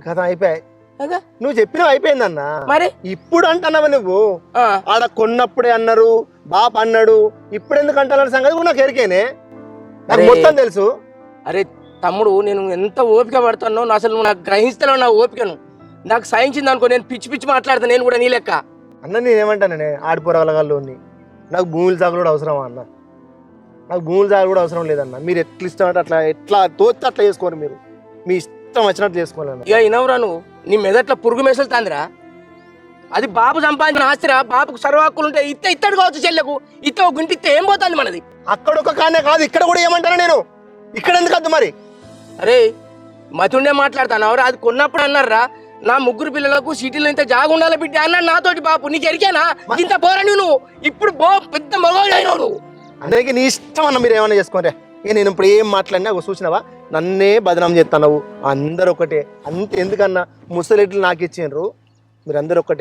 కథ అయిపోయాయి. నువ్వు చెప్పినవి అయిపోయిందన్న. మరి ఇప్పుడు అంటున్నావా నువ్వు? ఆడ కొన్నప్పుడే అన్నారు, బాప్ అన్నాడు, ఇప్పుడు ఎందుకు అంటున్న సంగతి కూడా నాకు ఎరికేనే, నాకు మొత్తం తెలుసు. అరే తమ్ముడు, నేను ఎంత ఓపిక పడుతున్నావు అసలు నువ్వు నాకు గ్రహిస్తావు. నా ఓపికను నాకు సహించింది అనుకో, నేను పిచ్చి పిచ్చి మాట్లాడతాను నేను కూడా నీ లెక్క. అన్న నేనేమంటానే, ఆడిపోరగలగాళ్ళు నాకు భూములు జాగులు కూడా అవసరమా అన్న? నాకు భూములు జాగులు కూడా అవసరం లేదన్న. మీరు ఎట్లా ఇష్టం అంటే అట్లా, ఎట్లా తోస్తే అట్లా చేసుకోరు, మీరు మీ ఇష్టం వచ్చినట్టు చేసుకోవాలన్న. ఇక ఇనవరా నువ్వు, నీ మెదట్ల పురుగు మెసలు తాందిరా. అది బాబు సంపాదించిన ఆస్తిరా, బాబుకు సర్వాక్కులు ఉంటే ఇత్తడు కావచ్చు, చెల్లెకు ఇత్త ఒక గుంటి ఇస్తే ఏం పోతుంది మనది? అక్కడ ఒక కానే కాదు, ఇక్కడ కూడా ఏమంటారా నేను? ఇక్కడ ఎందుకు వద్దు మరి? అరే మతుండే మాట్లాడతాను అవరా, అది కొన్నప్పుడు అన్నారా నా ముగ్గురు పిల్లలకు సిటీలో ఇంత జాగ ఉండాలి బిడ్డ అన్నాడు నాతోటి. బాబు నీకు ఎరికేనా ఇంత పోరా నువ్వు? ఇప్పుడు పెద్ద మగవాడు. అందరికి నీ ఇష్టం అన్న, మీరు ఏమైనా చేసుకోరే. నేను ఇప్పుడు ఏం మాట్లాడినా చూసినావా, నన్నే బదనాం చేస్తున్నావు. అందరు ఒకటే అంతే. ఎందుకన్నా ముసలిట్లు నాకు ఇచ్చిండ్రు, మీరు అందరు ఒకటే.